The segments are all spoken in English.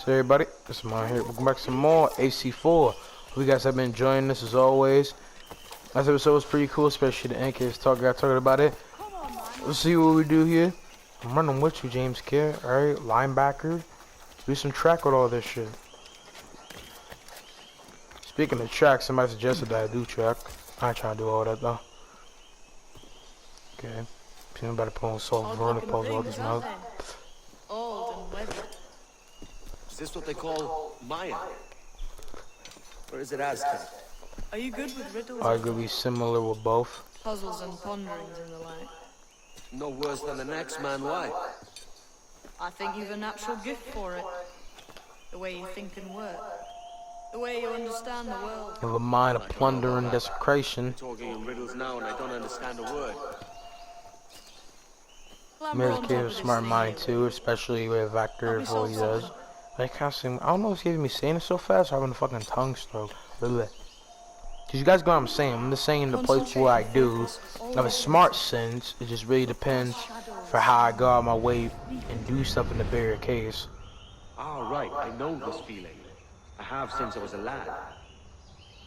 So everybody, this is Mine here. Welcome back to some more AC4. Hope you guys have been enjoying this as always. Last episode was pretty cool, especially the NK's talking about it. Let's see what we do here. I'm running with you, James Kerr. Alright, linebacker. Do some track with all this shit. Speaking of track, somebody suggested that I do track. I ain't trying to do all that though. Okay. Peanut butter put on salt, vertical pose all this mouth. Old and weathered. Is this what they call Maya? Or is it Aztec? Are you good with riddles? Arguably similar with both. Puzzles and ponderings and the like. No worse than the next man, why? I think you've a natural gift for it. The way you think and work. The way you understand the world. You have a mind of plunder and desecration. Talking in riddles now and I don't understand a word. Mirror's kid is smart mind too, especially with Vector of what he does. I don't know if he's me saying it so fast or having a fucking tongue stroke. Cause you guys know what I'm saying. I'm just saying the place where I do. I have a smart sense. It just really depends for how I go out my way and do stuff in the bigger case. Ah, right. I know this feeling. I have since I was a lad.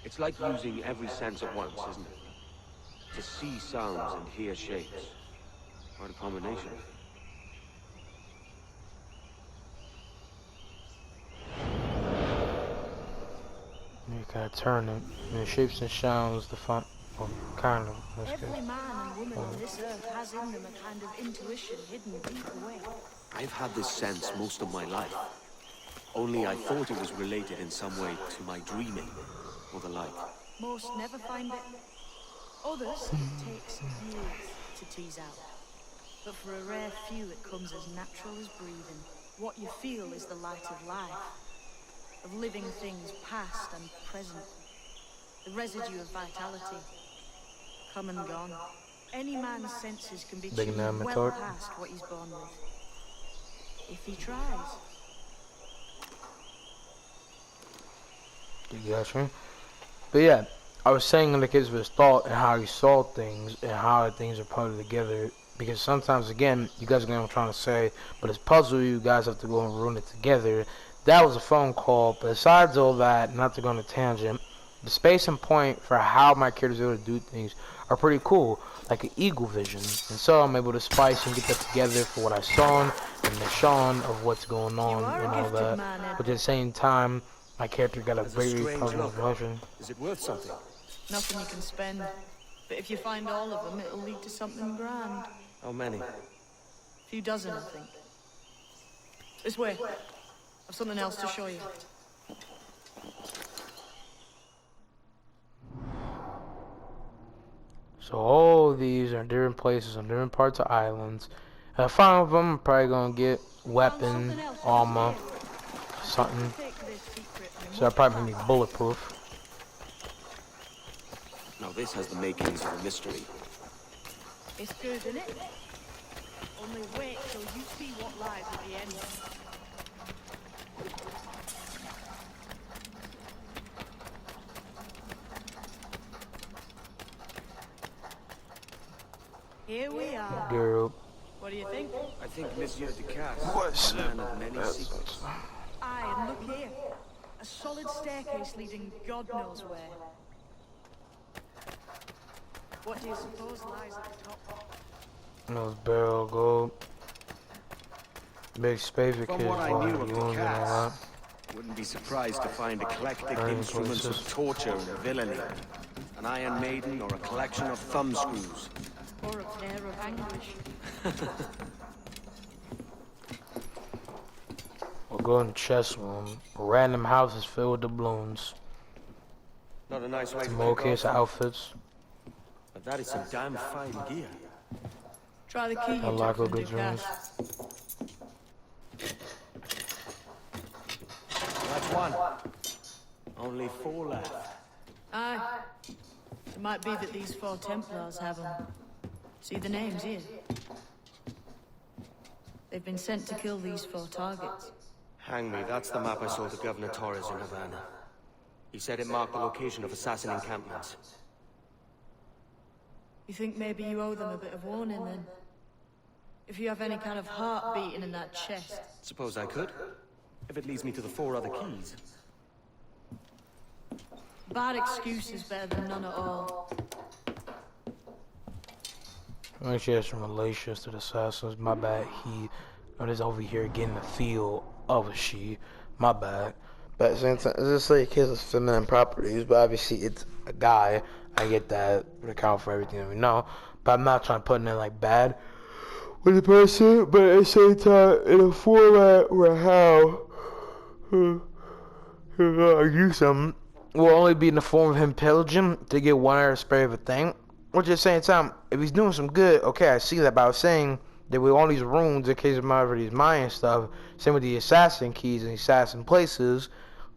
It's like using every sense at once, isn't it? To see sounds and hear shapes. What a combination. You gotta turn it. And the shapes and sounds, the font, well, kind of. Every man and woman on this earth has in them a kind of intuition hidden deep away. I've had this sense most of my life. Only I thought it was related in some way to my dreaming, or the like. Most never find it. Others it takes years to tease out. But for a rare few it comes as natural as breathing. What you feel is the light of life. Of living things past and present. The residue of vitality. Come and gone. Any man's senses can be tuned well past what he's born with. If he tries. You got me? But yeah, I was saying in the case of his thought and how he saw things and how things are put together. Because sometimes, again, you guys know what I'm trying to say, but it's puzzle, you guys have to go and ruin it together. That was a phone call, but besides all that, not to go on a tangent, the space and point for how my characters are able to do things are pretty cool, like an eagle vision. And so I'm able to spice and get that together for what I saw and the Sean of what's going on and all that. But at the same time, my character got a very puzzling version. Is it worth something? Nothing you can spend. But if you find all of them, it'll lead to something grand. How many? A few dozen, I think. This way. I've something else to show you. So all these are different places on different parts of islands. If I find them, I'm probably gonna get weapon, armor, something. So that probably make me bulletproof. Now this has the makings of a mystery. It's good, isn't it? Only wait till you see what lies at the end. Here we are. Girl. What do you think? I think Monsieur Ducasse What's is a man of many secrets. Aye, and look here. A solid staircase leading God knows where. What do you suppose lies at the top? Those barrel gold. Big space for From kids, what I boy. knew of You won't get a lot. Ducasse, wouldn't be surprised to find eclectic Burning instruments places. of torture and villainy. An Iron Maiden or a collection of thumb screws. Or a pair of anguish. We'll go in the chest room. Random houses filled with doubloons. Not a nice way to More kick case off. of outfits. But that is some damn fine gear. Try the key you Unlock took a from good dreams. Ducasse. That's one. Only 4 left. Aye. It might be that these 4 Templars have them. See the names here? They've been sent to kill these 4 targets. Hang me, that's the map I saw to Governor Torres in Havana. He said it marked the location of assassin encampments. You think maybe you owe them a bit of warning then? If you have any kind of heart beating in that chest. Suppose I could? If it leads me to the 4 other keys. Bad excuse is better than none at all. When she has some relations to the assassins, my bad. He is over here getting the feel of a she. My bad. But at the same time, it's just like kids with feminine properties, but obviously it's a guy. I get that would account for everything that we know. But I'm not trying to put in like bad with the person, but at the same time, in a format where how do something will only be in the form of him pillaging to get one air spray of a thing. Which at the same time, if he's doing some good, okay, I see that. But I was saying that with all these runes, in case of these Mayan stuff, same with the assassin keys and the assassin places,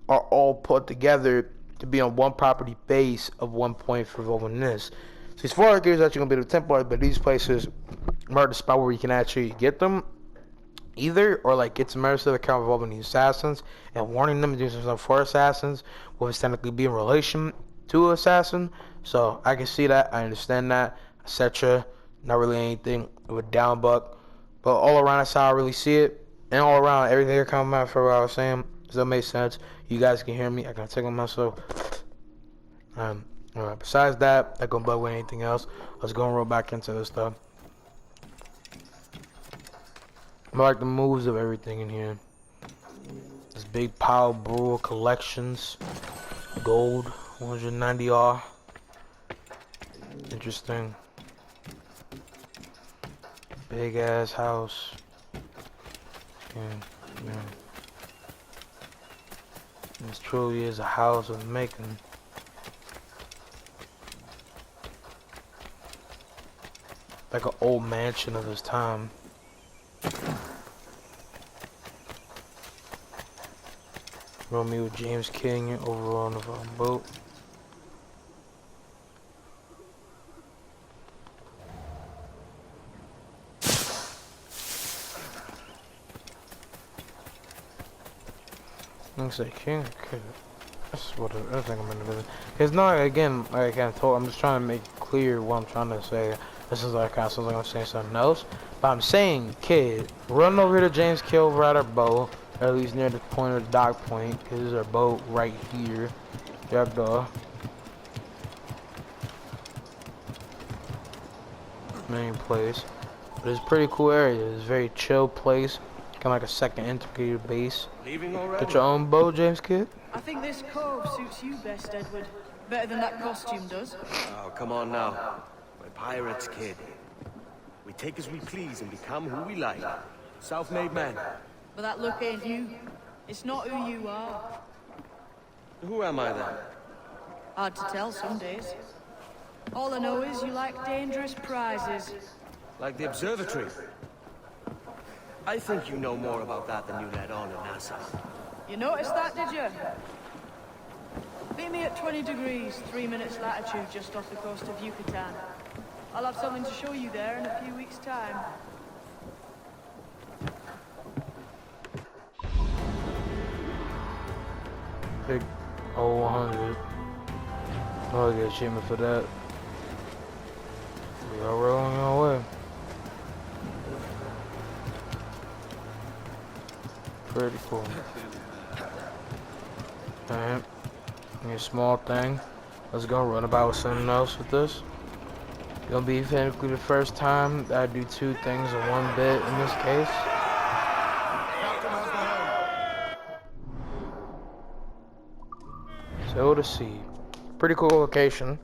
are all put together to be on one property base of 1 point for evolving this. So as far as it's actually going to be the Templars, but these places are the spot where you can actually get them. Either, or like get some mercy account involving the assassins and warning them to do some stuff for assassins, will technically be in relation to assassin. So I can see that, I understand that, etc. Not really anything with down buck, but all around that's how I really see it, and all around everything that comes out for what I was saying. Does that make sense? You guys can hear me. I can take on myself. Alright. Besides that, I gonna bug with anything else. Let's go and roll back into this stuff. I like the moves of everything in here. This big pile of Brewer collections. Gold, 190 R. Interesting. Big ass house. Yeah. This truly is a house of making. Like an old mansion of his time. Romeo with James King over on the boat. Looks like King. Okay. That's what I think I'm gonna do. It's not, again, like I told, I'm just trying to make clear what I'm trying to say. This is like kind of sounds like I'm saying something else. But I'm saying, kid, run over to James Kill over at our boat. Or at least near the point of the dock point, because there's our boat right here. Jackdaw. Main place. But it's a pretty cool area. It's a very chill place. Kind of like a second integrated base. Leaving already? Get your own boat, James Kid? I think this cove suits you best, Edward. Better than that costume does. Oh, come on now. We're pirates, kid. We take as we please and become who we like. Self-made men. But that look ain't you. It's not who you are. Who am I then? Hard to tell some days. All I know is you like dangerous prizes. Like the observatory. I think you know more about that than you let on in NASA. You noticed that, did you? Meet me at 20 degrees, 3 minutes latitude just off the coast of Yucatan. I'll have something to show you there in a few weeks' time. Big 100. Oh, I get achievement for that. We are rolling our way. Pretty cool. Alright. A small thing. Let's go run about with something else with this. Gonna be technically the first time that I do 2 things in 1 bit in this case. So to see. Pretty cool location.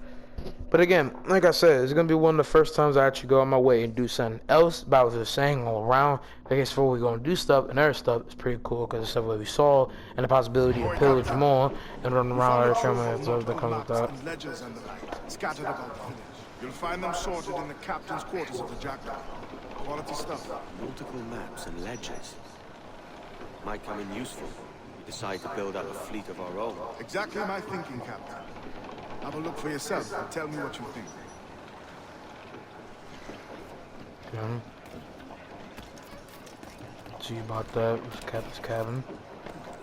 But again, like I said, it's gonna be one of the first times I actually go on my way and do something else. But I was just saying all around, I guess before we gonna do stuff and other stuff, it's pretty cool because the stuff that we saw and the possibility to pillage more and run around other tournament and stuff that comes with that. Ledgers and the like, scattered about the village. You'll find them sorted in the captain's quarters of the Jackdaw. Quality stuff. Nautical maps and ledgers. Might come in useful. We decide to build up a fleet of our own. Exactly my thinking, Captain. Have a look for yourself and tell me what you think. Okay. See about that with Captain's cabin.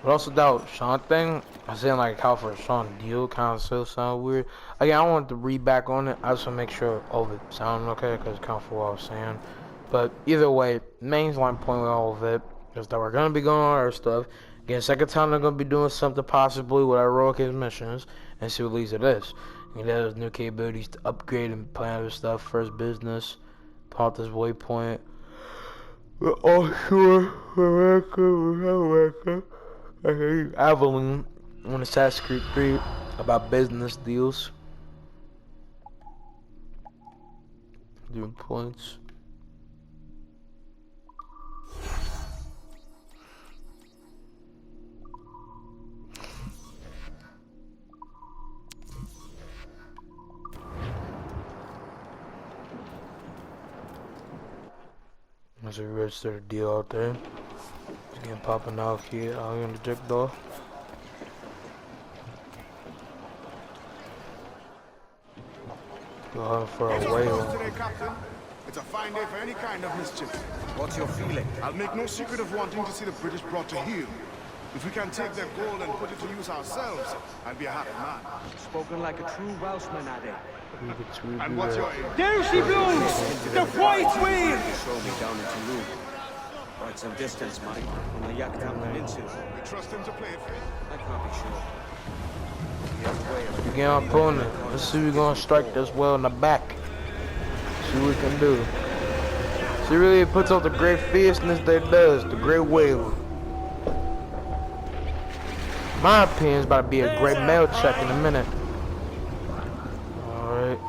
But also that Sean thing, I saying like how for a Sean deal kind of still sound weird. Again, I wanted to read back on it. I just want to make sure all of it sounded okay because it's kind of for what I was saying. But either way, main line point with all of it is that we're gonna be going on our stuff. Again, second time they're gonna be doing something possibly with our heroic missions, and see what leads to this. You know, there's new capabilities to upgrade and plan other stuff. First business, Pontus Waypoint. We're offshore, America. Avalon on Assassin's Creed 3 about business deals. Doing points. There's a registered deal out there. It's getting popping out here in the Jackdaw. Going for a whale. Today, Captain. It's a fine day for any kind of mischief. What's your feeling? I'll make no secret of wanting to see the British brought to heel. If we can take their gold and put it to use ourselves, I'll be a happy man. Spoken like a true Welshman, Addy. And what's your aim? There she blows! The white whale! Show me down into Louvre. Quite some distance, Mike, on the Yucatan Peninsula. You trust him to play it fair? I can't be sure. He has a way of... You get on opponent. Let's see if we're gonna strike this whale in the back. See what we can do. See, really, it puts out the great fierceness that it does. The great whale. My opinion is about to be a great mail check in a minute. Alright.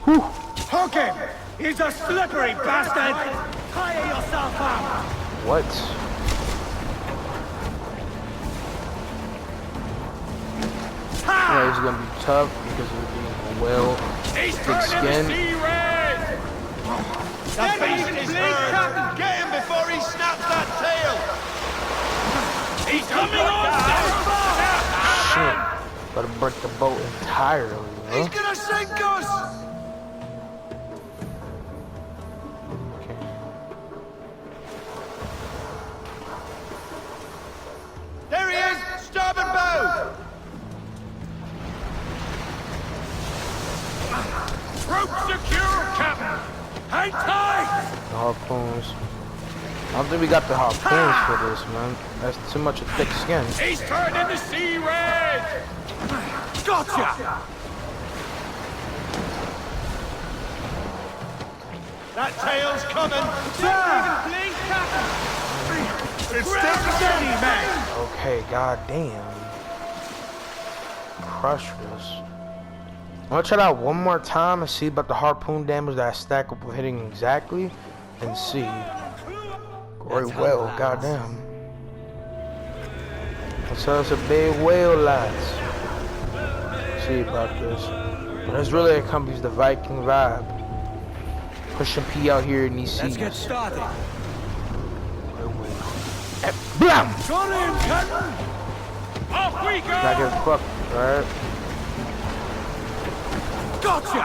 Whew. Hook him! He's a slippery bastard! Tire yourself up! What? Yeah, he's gonna be tough because of being well thick skin. The beast is hurt! Get him before he snaps that tail! He's coming on! Shit. Gotta break the boat entirely, He's huh? gonna sink us! Okay. There he is! Starboard bow! Rope secure, Captain! Hang tight! The harpoons. I don't think we got the harpoons for this, man. That's too much of thick skin. He's turning the sea red! Gotcha! That tail's coming! It's steady, man! Okay, goddamn. Crush this. I'm gonna try that one more time and see about the harpoon damage that I stack up with hitting exactly, and see. Great whale, goddamn. So it's a big whale, lads. See about this. But this really accompanies the Viking vibe. Pushing P out here in these seas. Let's get started. Blam! Got him, Captain! Off we go! Not get fucked, right? Gotcha!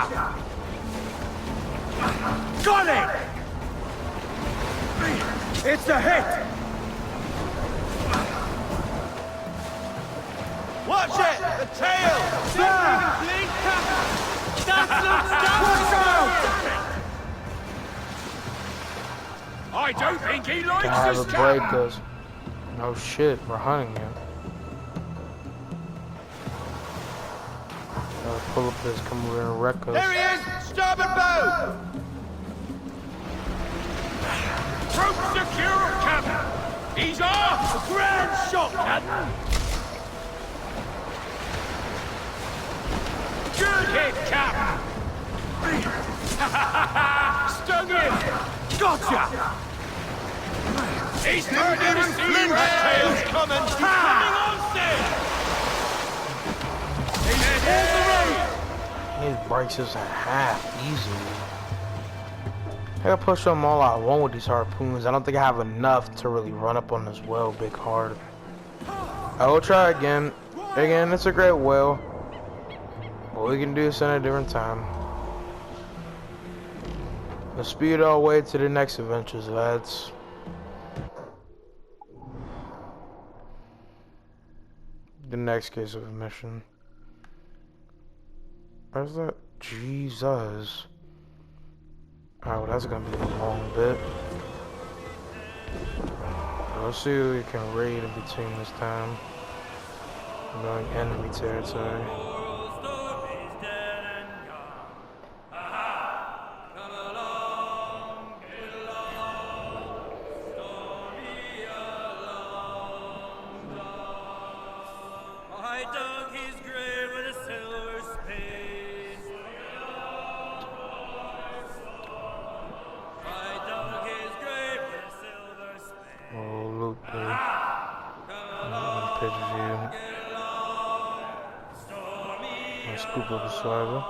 Got it! It's a hit! Watch it! The tail! I don't think he likes To have this a break Captain! us. No shit, we're hunting him. Pull up this, come over and wreck us. There he is! Starboard bow! Rope secure, Captain! He's off! A grand shot, Captain! Good hit, Captain! Stung him! Gotcha! He's turning the sea Flint's red! tail's coming! Coming on, Sid! He's pulled the rope! He breaks us in half easily. I gotta push them all I want with these harpoons. I don't think I have enough to really run up on this whale big hard. I will try again. Again, it's a great whale. But we can do this at a different time. Let's speed our way to the next adventures, lads. The next case of a mission. Where's that? Jesus. Oh, that's gonna be a long bit. let's see who we can raid in between this time. I'm going enemy territory. Scoop up a swagger.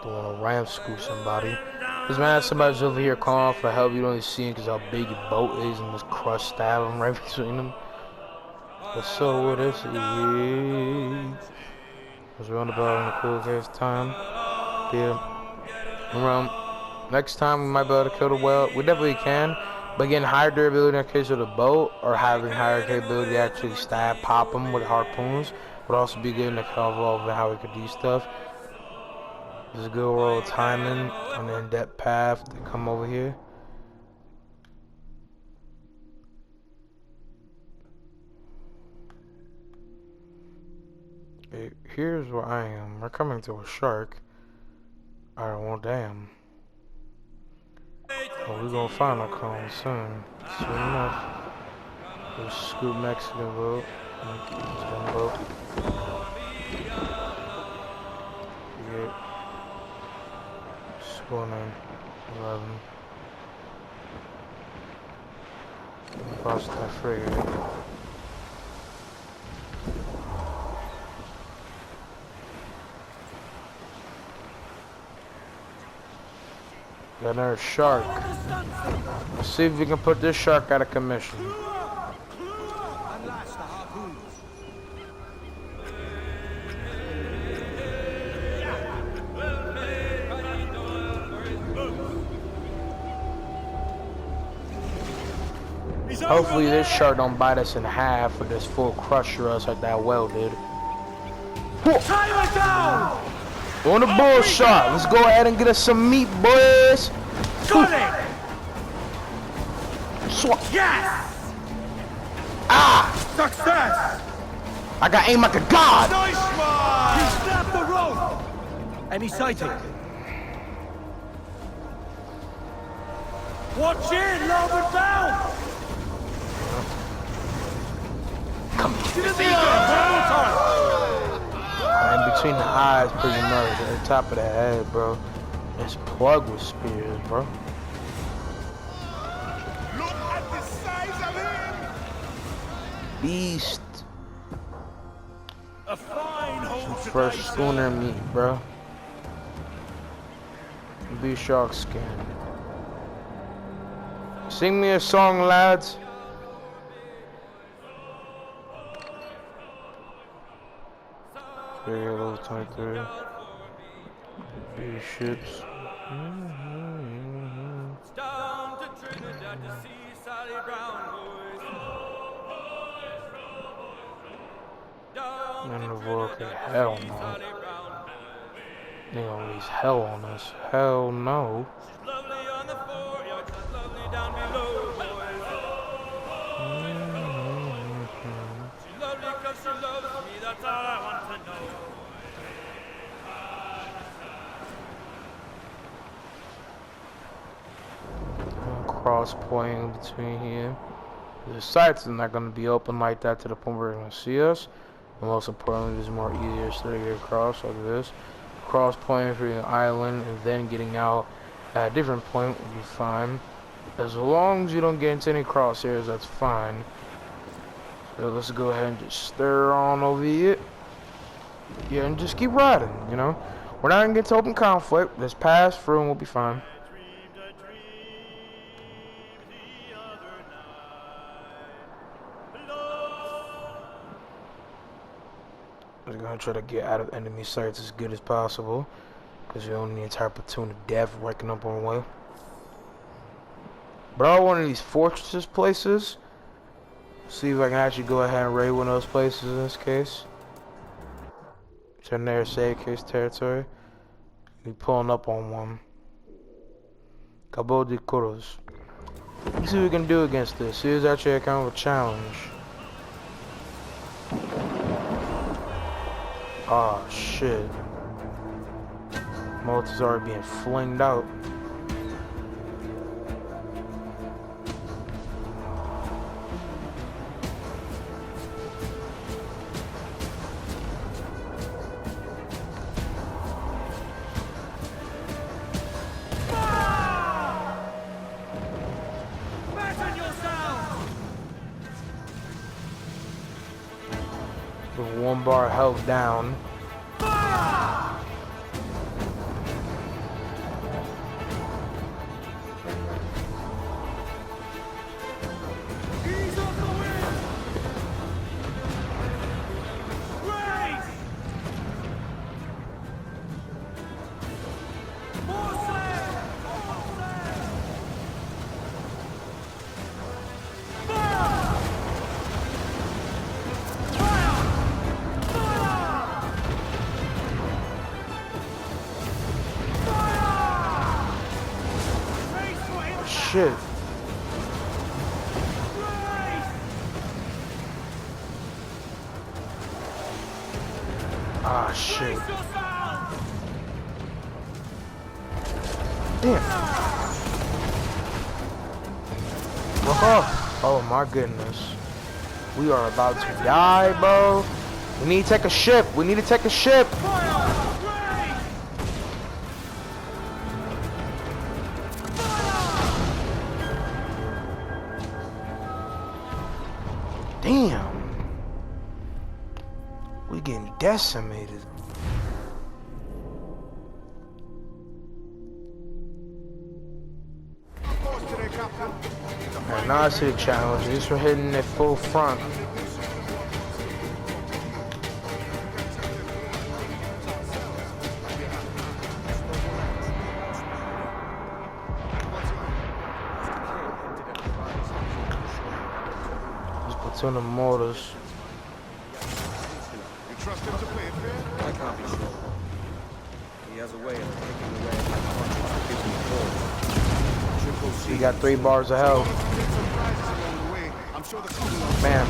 Don't want to ram scoop somebody. This man, somebody's over here calling for help. You don't even see him because how big your boat is and this crush stab him right between them. But so what is it? Was roundabout in the cool case time. Yeah. Next time we might be able to kill the whale. We definitely can. But getting higher durability in the case of the boat, or having higher capability to actually stab, pop them with harpoons, would also be good in the evolve and how we could do stuff. There's a good roll of timing on the in-depth path to come over here. Okay, here's where I am. We're coming to a shark. I don't want damn. Well, we're gonna find a clone soon. Soon enough. There's Scoop Mexican boat. Boat. Yeah. Spawning 11. Cross that frigate. Got another shark. Let's see if we can put this shark out of commission. Hopefully this shark don't bite us in half or just full crusher us like that whale did. On the bull shark. Let's go ahead and get us some meat, boys. Got it! Yes! Ah! Success! I got aim like a god. Nice one! He snapped the rope! Any sighting? Watch it, larboard bow! Come Give it the arm! in between the eyes, pretty much at the top of the head, bro. It's plugged with spears, bro. Look at the size of him! Beast. A fine hole to Fresh dice, schooner meat, bro. Be shark skin. Sing me a song, lads. Level 23. These ships. Down to Trinidad to see Sally Brown, boys. Down Men to of war, Trinidad hell to see no. Sally Brown, boys. They gonna release hell on us. Hell no. She's lovely on the foreyard, she's lovely down below, boys. She's lovely 'cause she loves me, that's all I want to know. Cross point between here. The sights are not gonna be open like that to the point where they're gonna see us. And most importantly, there's more easier to get across like this. Cross point for the island and then getting out at a different point will be fine. As long as you don't get into any crosshairs, that's fine. So let's go ahead and just stir on over here. Yeah, and just keep riding, you know. We're not gonna get to open conflict. Just pass through and we'll be fine. We're gonna try to get out of enemy sights as good as possible, because you don't need the entire platoon of death waking up on the way. But I want one of these fortresses places. See if I can actually go ahead and raid one of those places in this case. Turn there, save case territory. Be pulling up on one. Cabo de Coros. Let's see what we can do against this. See who's actually kind of a challenge. Oh shit. Multis are being flinged out. With 1 bar health down. Shit. Ah, shit. Damn. Look up. Oh my goodness. We are about to die, bro. We need to take a ship. We need to take a ship. Damn. We getting decimated. Alright, now I see the challenge. At least we're hitting it full front. Platoon of mortars. You trust him to play it fair? I can't be sure. He has a way of taking away my conscience and giving me force. Should go see You got 3 bars of health. Take some prizes along the way. I'm sure the crew will. Man.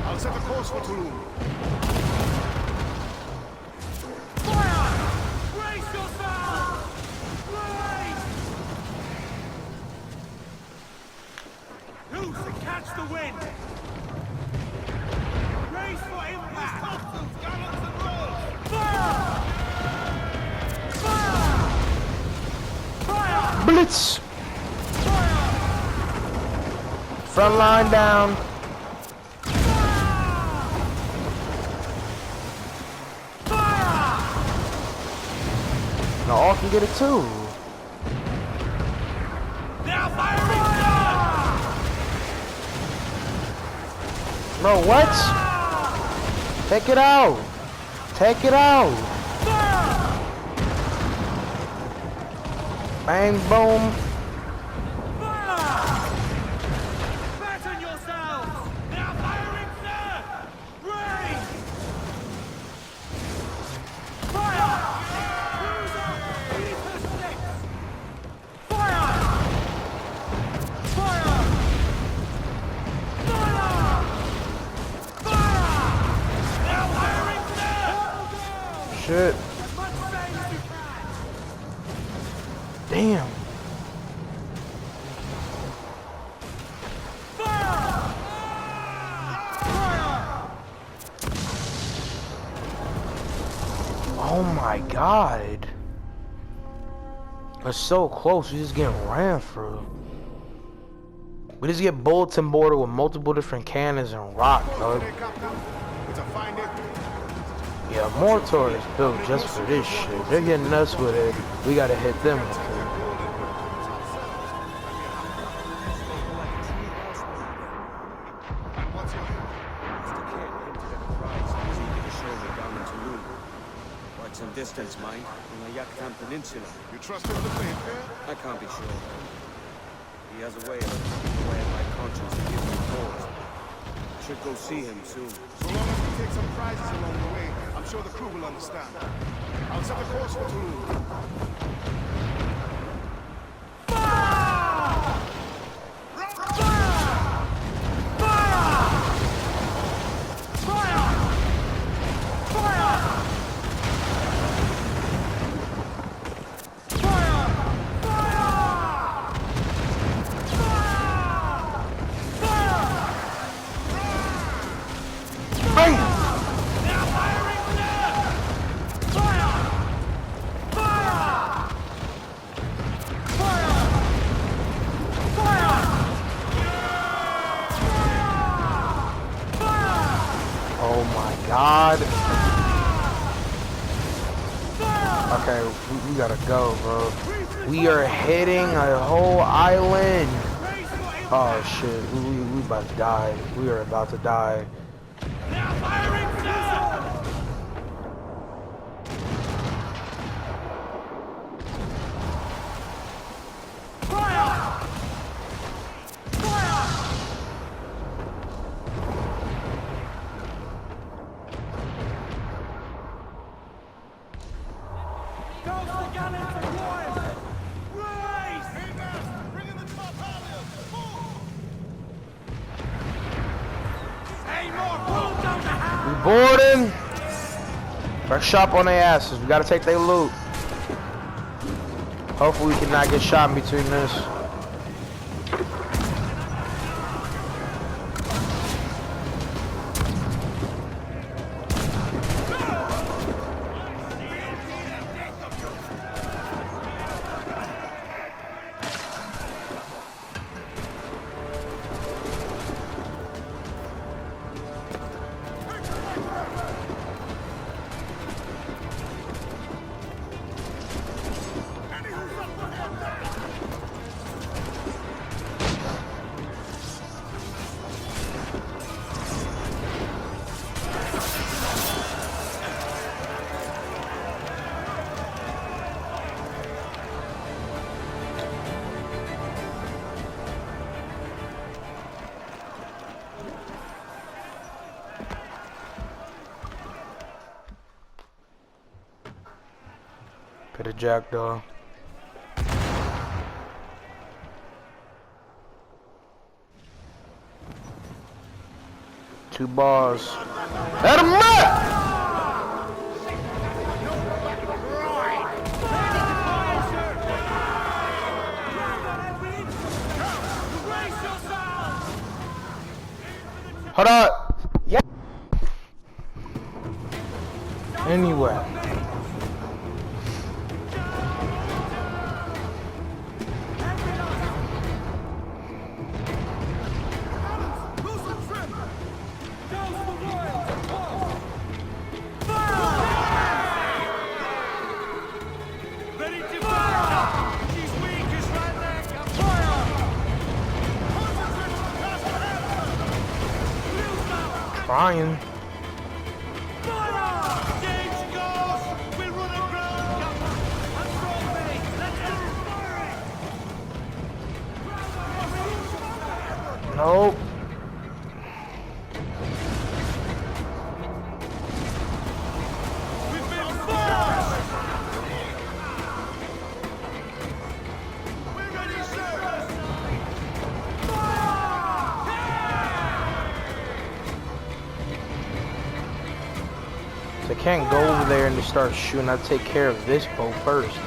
I'll set a course for Tulum. Brace yourself! Brace! Loose and catch the wind! Brace for impact! Thompsons, gallants and rolls! Fire! Fire! Fire! Blitz! Front line down. Now all can get it too. Now firing! Bro, what? Take it out. Take it out. Bang, boom. Batten yourselves! Now firing, sir! Raise! Fire! Cruiser! Ether 6! Fire! Fire! Fire! Fire! Now firing, sir! Shit. As much sail as you can! Damn. Oh my god. We're so close, we just getting ran through. We just get bulletin boarded with multiple different cannons and rock, dog. Today, Captain. It's a fine day. Yeah, Mortar is built just for this shit. They're getting us with it. We gotta hit them with it. And what's your... Mr. Kidd hinted at a prize he was eager to show me down in Tulum. Quite some distance, mind, from the Yucatan Peninsula. You trust him to play it fair? I can't be sure. He has a way of taking away my conscience and giving me pause. I should go see him soon. So long as we take some prizes along the way, I'm sure the crew will understand. I'll set a course for Tulum. god. Okay, we gotta go, bro. We are hitting a whole island. Oh shit, we about to die. We are about to die. They're firing, sir! We boarding. Fresh shop on their asses. We gotta take their loot. Hopefully we cannot get shot in between this. Pit of jackdaw. Two bars. Let him up! Hold up. Yeah. Anyway. Trying. Nope. So I can't go over there and just start shooting. I take care of this boat first.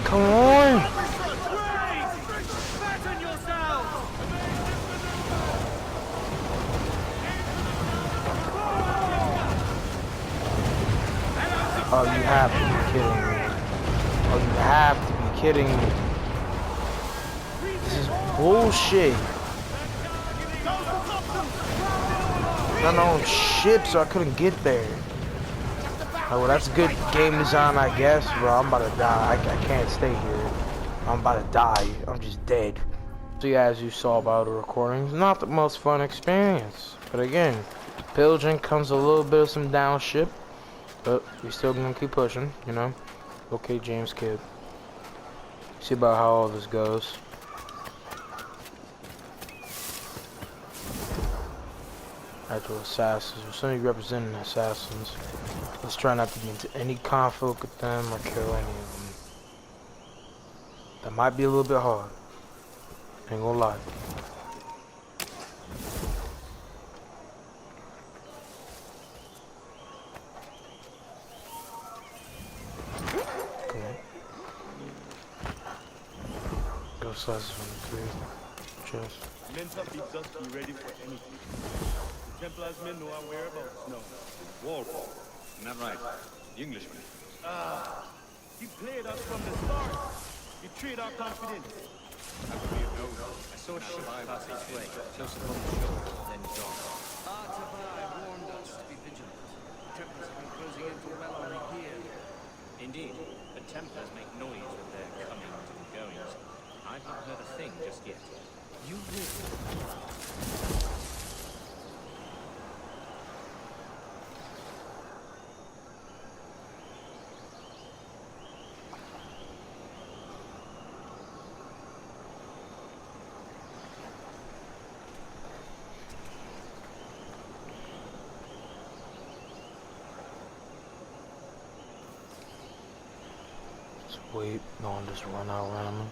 Come on! Fatten yourselves! Oh, you have to be kidding me. Oh, you have to be kidding me. This is bullshit. Got my own ship, so I couldn't get there. Oh, well, that's good game design, I guess, bro. I'm about to die. I can't stay here. I'm about to die. I'm just dead. So, yeah, as you saw by the recordings, not the most fun experience. But again, pillaging comes a little bit of some down ship. But we still gonna keep pushing, you know. Okay, James Kidd. See about how all this goes. Actual assassins. We're certainly representing assassins. Let's try not to get into any conflict with them or kill any of them. That might be a little bit hard. Ain't gonna lie. Go slices from the tree. Chest. Mensa bids us be ready for anything. The Templars may know our whereabouts now. Walpole, isn't that right? The Englishman. He played us from the start. Betrayed our confidence. How could we have known? I saw a ship pass its way, close upon the shore, then gone. Artabai warned us to be vigilant. The Templars have been closing in for well on a year. Indeed, the Templars make noise with their comings and goings. I've not heard a thing just yet. You will. Just wait. No one just run out randomly.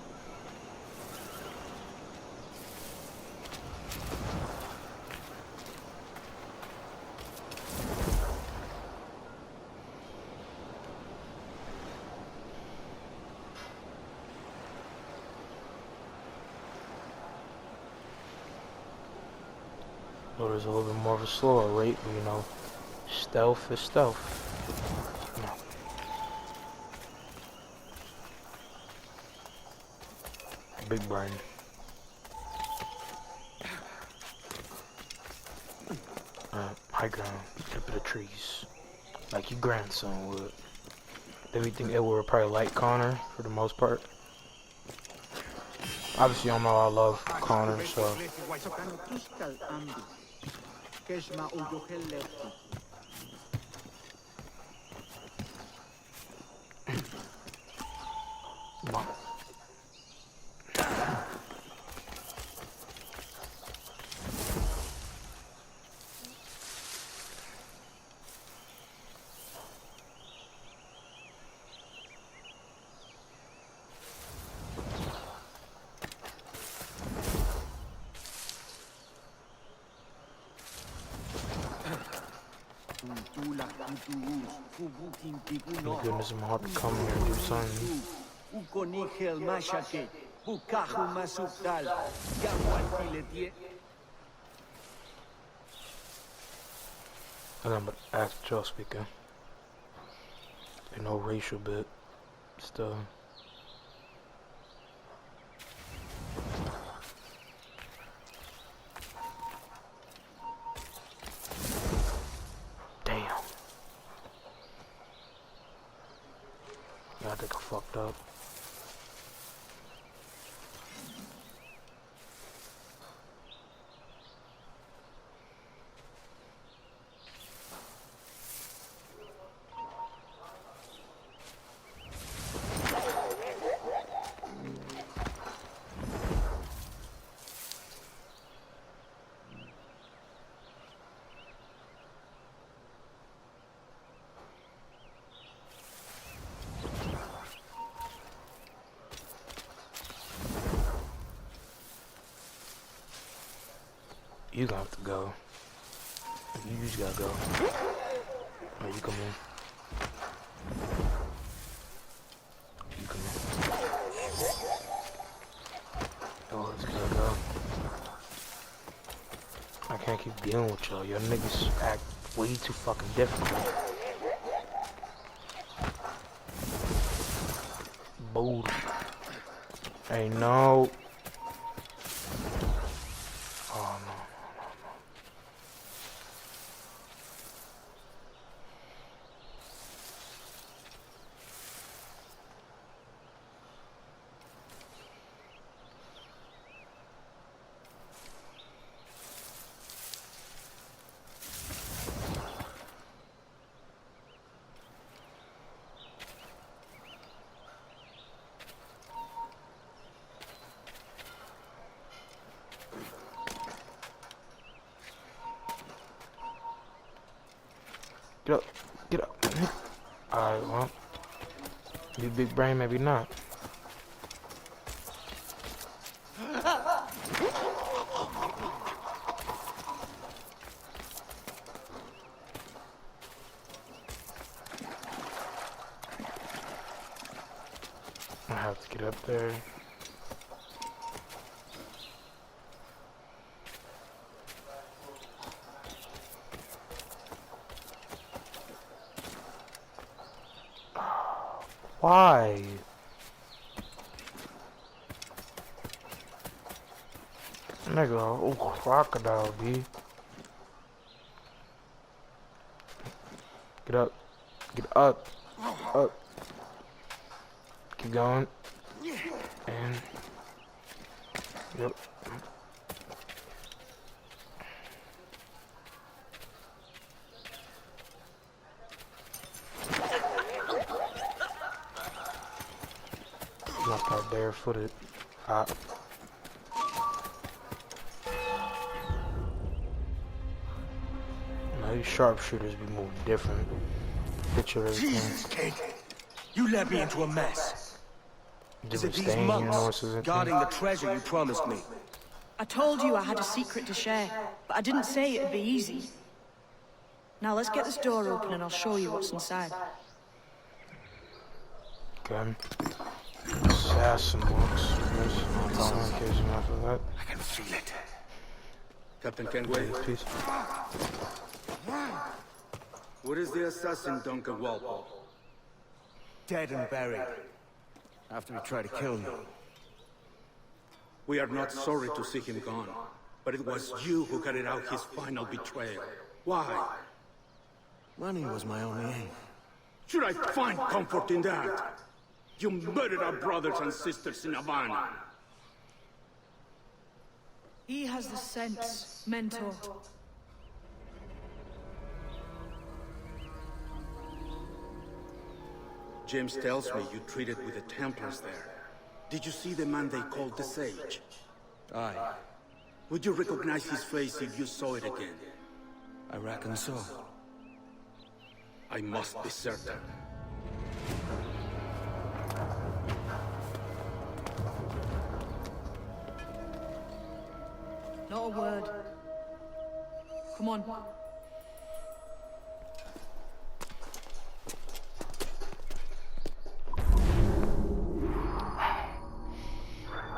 Well, there's a little bit more of a slower rate, but you know, stealth is stealth. No. Big brain. High ground, get up in the trees, like your grandson would. Everything Edward would probably like Connor for the most part. Obviously, y'all know I love Connor, so. Thank goodness I'm hard to come here and do something. And I'm actual speaker. There's no racial bit. Still. I think I fucked up. You gonna have to go. You just gotta go. Oh, you come in. You come in. Oh, let's go. I can't keep dealing with y'all. Your niggas act way too fucking difficult. Bold. Hey, no. Oh, no. Get up. Get up. Alright, well. You big brain, maybe not. I have to get up there. Why? Nigga, oh, crocodile, B. Get up. Get up. Up. Keep going. And. Yep. Not that barefooted. Now these sharpshooters be moving different. Picture everything. Jesus, kid. You led me into a mess. Is it these monks guarding the treasure you promised me? I told you I had a secret to share, but I didn't say it'd be easy. Now let's get this door open and I'll show you what's inside. Okay. Assassin monks. I can feel it. Captain Kenway. Peace. What is the assassin, Duncan Walpole? Dead and buried. After he tried to kill you. We are not sorry to see him gone, but it was you who carried out his final betrayal. Why? Money was my only aim. Should I find comfort in that? You murdered our brothers and sisters in Havana. He has the sense, Mentor. James tells me you treated with the Templars there. Did you see the man they called the Sage? Aye. Would you recognize his face if you saw it again? I reckon so. I must be certain. Not a word. Come on.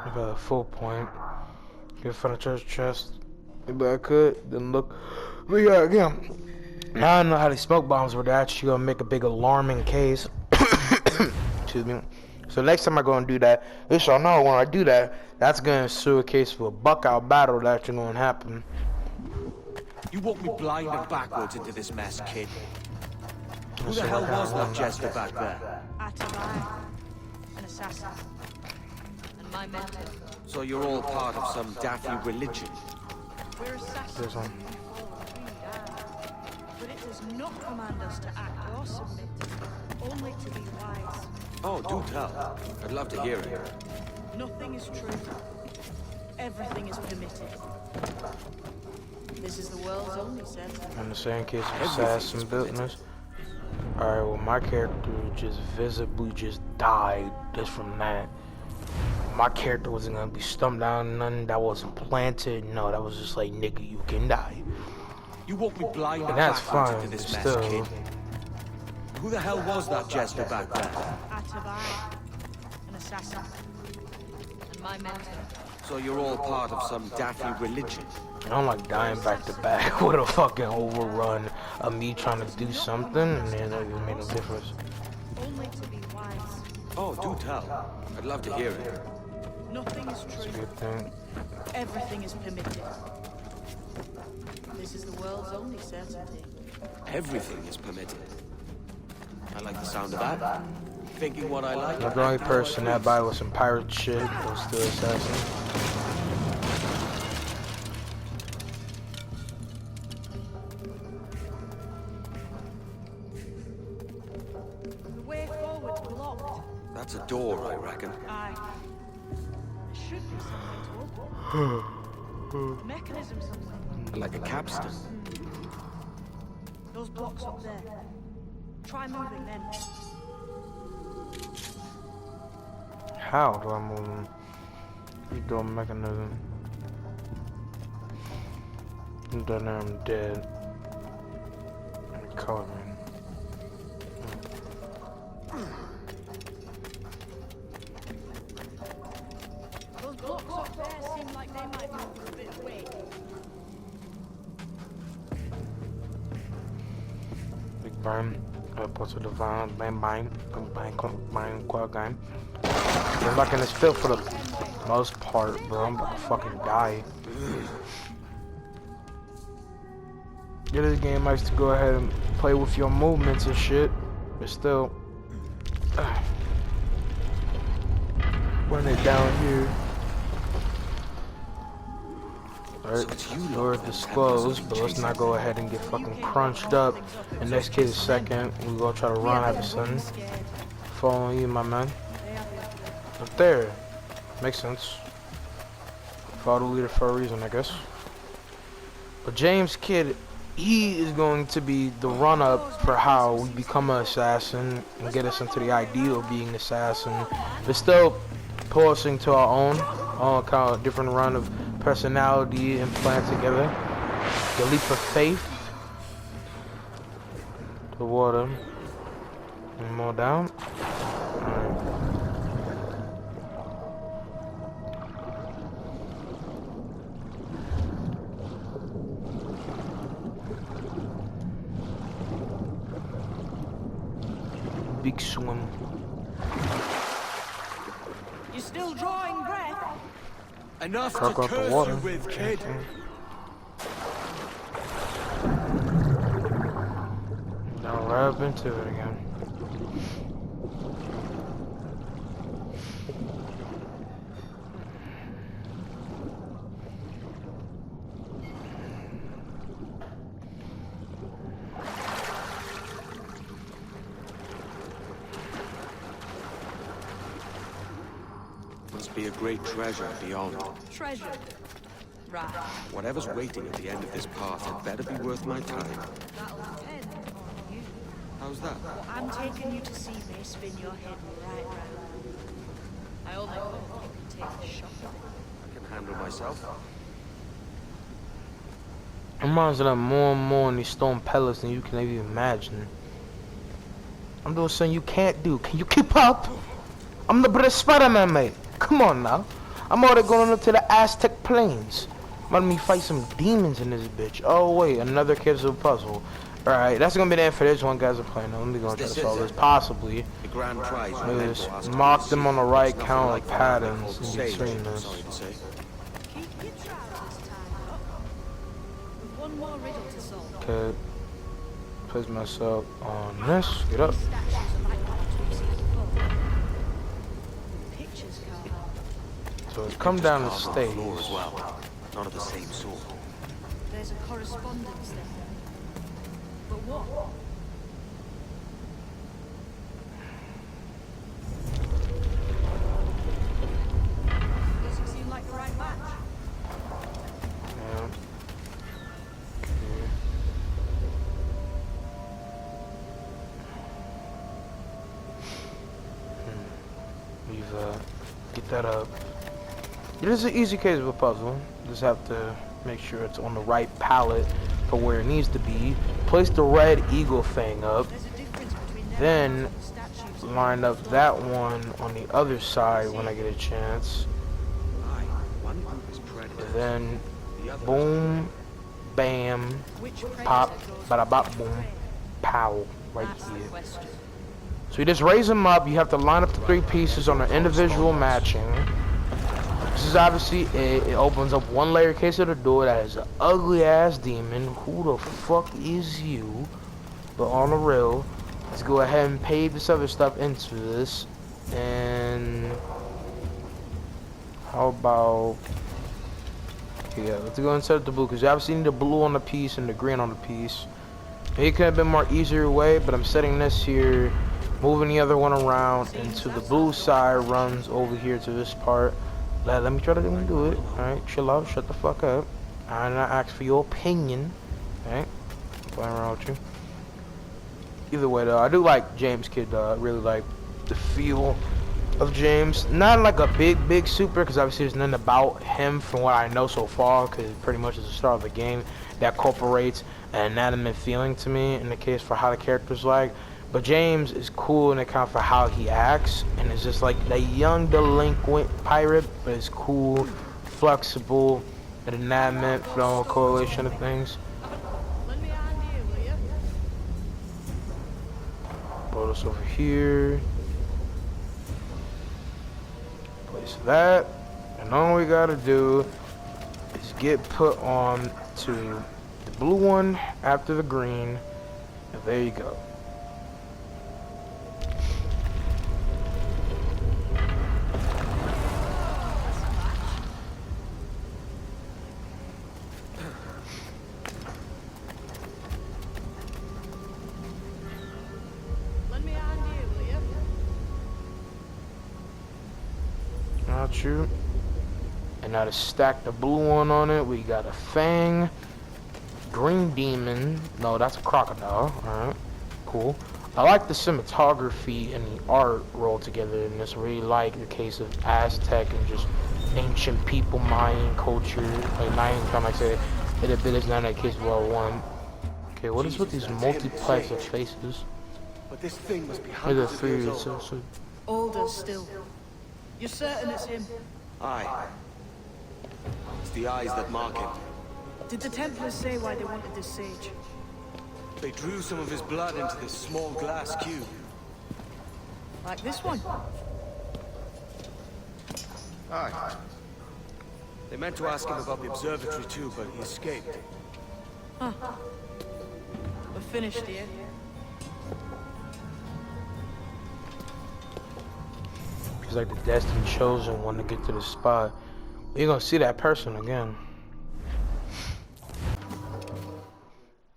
I got a full point. Get from the church chest. Maybe I could. Then look. We got again. Now I know how these smoke bombs were actually gonna make a big alarming case. Excuse me. So next time I go and do that, at least y'all know when I do that, that's gonna ensue a case for a buck-out battle that's gonna happen. You walked me blind and backwards into this mess, kid. Who the hell was that jester back there? Atabai, an assassin, and my mentor. So you're all part of some daffy religion? We're assassins. But it does not command us to act or submit, only to be wise. Oh, do tell. I'd love to hear it. Nothing is true. Everything is permitted. This is the world's only set. In the same case of assassin buildings. Alright, well my character just visibly just died just from that. my character wasn't gonna be stumped down, nothing that wasn't planted. No, that was just like, nigga, you can die. You walked me blind And that's backwards fine, into this but mess, still. kid. Who the hell was that jester back there? Atabai, an assassin, and my mentor. So you're all part of some daffy religion? I don't like dying back to back with a fucking overrun of me trying to do something, and then it made no difference. Only to be wise. Oh, do tell. I'd love to hear it. Nothing is It's a true. good thing. Everything is permitted. This is the world's only certainty. Everything is permitted. I like the sound of that. Thinking what I like. I'm the only person that buy with some pirate shit was still assassin. The way forward's blocked. That's a door, I reckon. Aye. There should be something to open. A mechanism somewhere. Like a capstan. Those blocks up there. Try moving then. How do I move them? You do a mechanism. Then I'm dead. Coloring. Those blocks up there seem like they might move a bit of weight. Big Bang. What's the divine? Bang bang. Bang bang. Bang quad game. I'm back in this field for the most part, bro. I'm about to fucking die. Yeah, this game likes to go ahead and play with your movements and shit, but still, when they're down here, alright, door disclosed, but let's not go ahead and get fucking crunched up. In next case, second, we gonna try to run after something. Following you, my man. Up there, makes sense. Follow the leader for a reason, I guess. But James Kidd, he is going to be the run-up for how we become an assassin and get us into the ideal of being an assassin, but still pull us into our own kind of different run of personality and plan together. The leap of faith. The water. And more down. Alright. Big swim. You're still drawing breath. Enough Crack to out the curse water. you with, kid. Now right up into it again. Must be a great treasure beyond. Treasure. Right. Whatever's waiting at the end of this path had better be worth my time. That'll depend on you. How's that? I'm taking you to see me spin your head right round. I only hope you can take the shock of it. I can handle myself. I'm rising up more and more in these stone pellets than you can even imagine. I'm doing something you can't do. Can you keep up? I'm the British Spider-Man, mate. Come on now. I'm already going up to the Aztec plains. Let me fight some demons in this bitch. Oh wait, another kid's a puzzle. Alright, that's gonna be the end for this one, guys. Are playing. Let me go try to solve this. Possibly. The grand prize. Just mark them on the right count like patterns in between this. Sorry to say. Keep your trousers tied up. With one more riddle to solve. Okay. Place myself on this. Get up. These statues are like what we've seen before. Pictures carved out. So it's come down the Carved on stage. floor as well. Not of the same sort. There's a correspondence there. But what? Doesn't seem like the right match. Yeah. Okay. We've get that up. It is an easy case of a puzzle. Just have to make sure it's on the right palette for where it needs to be. Place the red eagle thing up. Then line up that one on the other side when I get a chance. Then boom, bam, pop, bada bop, boom, pow, right here. So you just raise them up. You have to line up the 3 pieces on an individual matching. This is obviously it opens up one layer case of the door that is an ugly ass demon. Who the fuck is you? But on the real, let's go ahead and pave this other stuff into this. And how about, yeah, let's go and set up the blue, because you obviously need the blue on the piece and the green on the piece. It could have been more easier way, but I'm setting this here, moving the other one around into the blue side, runs over here to this part. Let me try to do it. Alright, chill out, shut the fuck up. I'm not asking for your opinion. Alright, I'm playing around with you. Either way though, I do like James Kidd though. I really like the feel of James. Not like a big super, because obviously there's nothing about him from what I know so far, because pretty much it's the start of the game that incorporates an inanimate feeling to me in the case for how the character's like. But James is cool in account for how he acts, and it's just like the young delinquent pirate, but it's cool, flexible, and inanimate, flowing correlation of things. Put this over here. Place that, and all we gotta do is get put on to the blue one after the green, and there you go. You. And now to stack the blue one on it, we got a fang, green demon. No, that's a crocodile. Alright, cool. I like the cinematography and the art rolled together in this. Really like the case of Aztec and just ancient people, Mayan culture. Like Mayan time, I say it a bit is not that case of World War I. Okay, what is with these multiplex of faces? But this thing must be Look at hundreds the of years three. old. Older still. You're certain it's him? Aye. It's the eyes that mark him. Did the Templars say why they wanted this sage? They drew some of his blood into this small glass cube. Like this one? Aye. They meant to ask him about the observatory too, but he escaped. Huh. We're finished here. He's like the destined chosen one to get to the spot. You're gonna see that person again.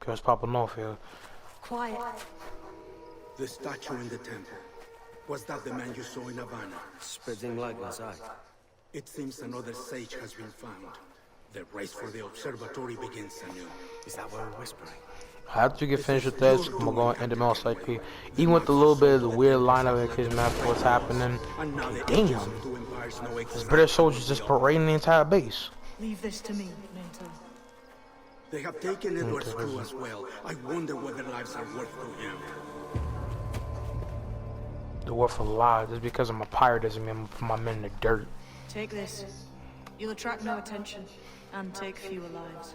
Cause popping off here. Quiet. The statue in the temple. Was that the man you saw in Havana? Spreading likeness, aye. It seems another sage has been found. The race for the observatory begins anew. Is that what we're whispering? After you get finished with this, I'm gonna go and end the mouse like even with a little bit of the weird lineup in his map for what's happening. Damn, this British soldiers just parading the entire base. Leave this to me, Mentor. They have taken Edward's crew as well. I wonder what their lives are worth to him. The war for lives. Just because I'm a pirate doesn't mean I'm gonna put my men in the dirt. Take this. You'll attract no attention and take fewer lives.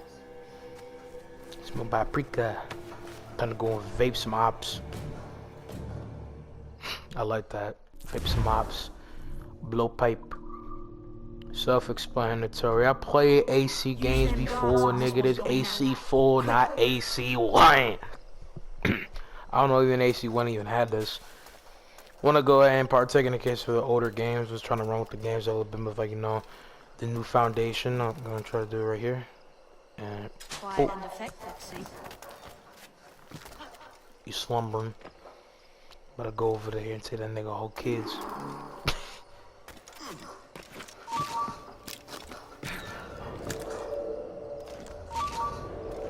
Smell paprika. Time to go and vape some ops. I like that. Vape some ops. Blow pipe. Self-explanatory. I played AC games before, nigga. This AC4, not AC1. I don't know even AC1 even had this. Want to go ahead and partake in the case for the older games. Was trying to run with the games a little bit with, like, you know, the new foundation. I'm gonna try to do it right here. And quiet and effective, see? You slumbering. Better go over there and say that nigga whole kids.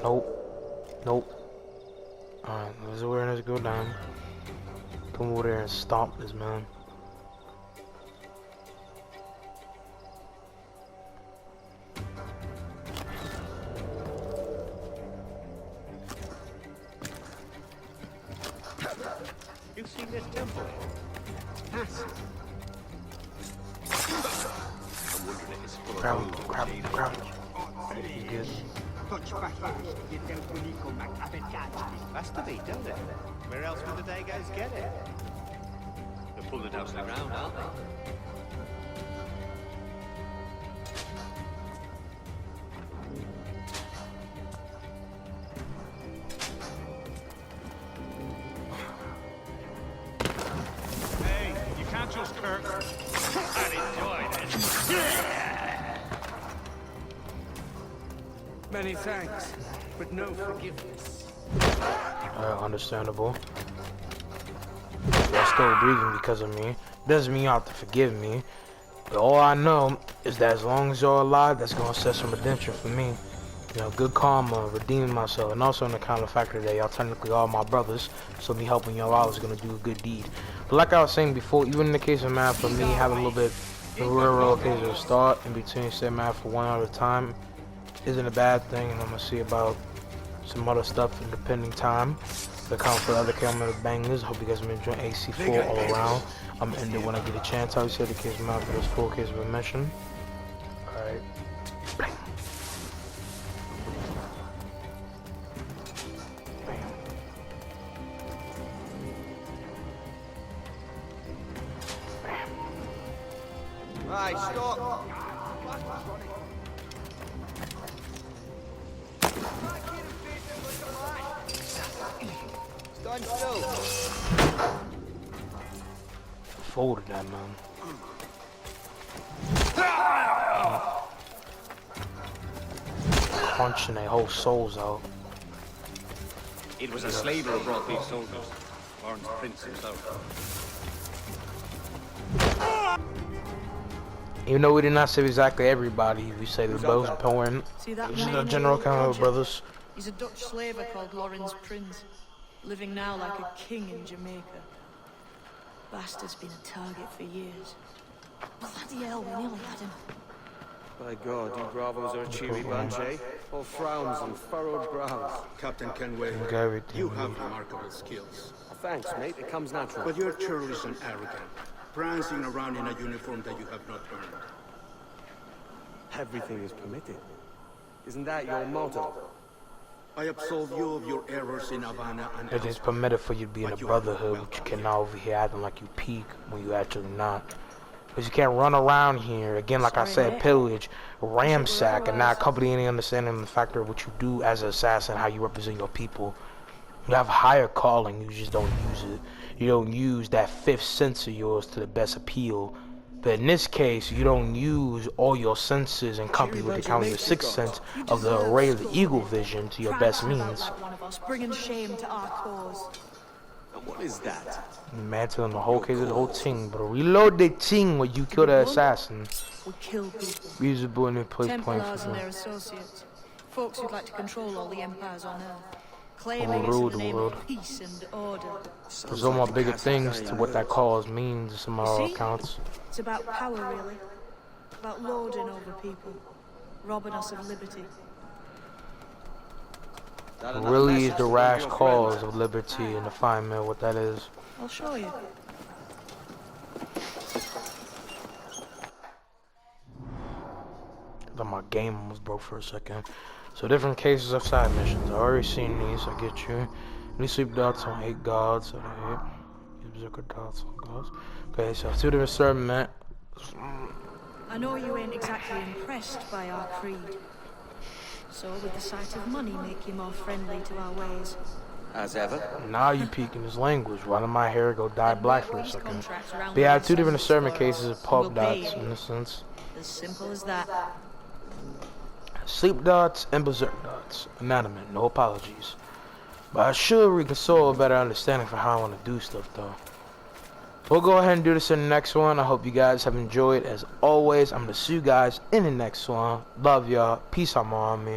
Nope. Nope. Alright, let's awareness go down. Come over there and stomp this man. temple. Massive. I'm wondering if it's full of Grab gold him, or grab him, jade. grab him. He's good. Has to be, don't it? Where else would the Dagos get it? They're pulling it out of the ground, aren't they? Hey, you can't just Kirk. And enjoy it. Many thanks, but no forgiveness. Understandable. You're still breathing because of me. Doesn't mean you have to forgive me. But all I know is that as long as you're alive, that's gonna set some redemption for me. You know, good karma, redeeming myself, and also in the kind of factor that y'all technically are my brothers, so me helping y'all out is gonna do a good deed. But like I was saying before, even in the case of math, for me having a little bit of a real case of start in between say math for one at a time isn't a bad thing, and I'm gonna see about some other stuff in the pending time. The count for the other camera bangers. Hope you guys have been enjoying AC4 all around. I'm gonna end it when I get a chance. Obviously, the case of math for this full case of a mission. Alright. Right, stop! Stand still! Folded that, man. Punching their whole souls out. It was a slaver who brought these soldiers. Lawrence Prince himself. Even though we did not save exactly everybody, we saved the most important. See that This is the man general with count of Roger? brothers. He's a Dutch slaver called Lawrence Prince, living now like a king in Jamaica. Bastard's been a target for years. Bloody hell, we nearly had him. By God, you bravos are a cheery bunch, eh? All frowns and furrowed brows. Captain Kenway, Look at everything you we have need. remarkable skills. Thanks, mate. It comes natural. But you're churlish and arrogant, prancing around in a uniform that you have not earned. Everything is permitted. Isn't that your motto? I absolve you of your errors in Havana and It is permitted for you to be in a brotherhood, but you cannot over here acting like you peak when you actually not. Because you can't run around here, again, like I said, pillage, ransack, and not accompany any understanding of the factor of what you do as an assassin, how you represent your people. You have a higher calling, you just don't use it. You don't use that fifth sense of yours to the best appeal. But in this case, you don't use all your senses in company with the count of the sixth sense of the array of the eagle vision to your best means. Like one of us, bringing shame to our cause. What is that? Mantling the whole case of the whole thing, but reload the thing where you kill the assassin. We kill people. Usable in a place point Templars for and them. their associates. Folks who'd like to control all the empires on Earth. Claiming Overrule it's in the the name world. of peace and order. There's all more bigger things to what that cause means in some of our See? accounts. It's about power, really. About lording over people. Robbing us of liberty. It really is the rash cause of liberty and the fine mill, what that is. I'll show you. Thought my game almost broke for a second. So different cases of side missions. I already seen these, I get you. New sleep dots on 8 gods. So berserker dots on gods. Okay, so 2 different servant. I know you ain't exactly impressed by our creed. So would the sight of money make you more friendly to our ways? As ever. Now you peeking his language. Why did my hair go dye Then black work for a these second? contracts around But yeah, the 2 different census servant for cases us, of pulp and we'll pay dots you. in a sense. As simple as that. Sleep dots and berserk dots. Inanimate, no apologies. But I should reconcile a better understanding for how I want to do stuff though. We'll go ahead and do this in the next one. I hope you guys have enjoyed. As always, I'm going to see you guys in the next one. Love y'all. Peace out, my army.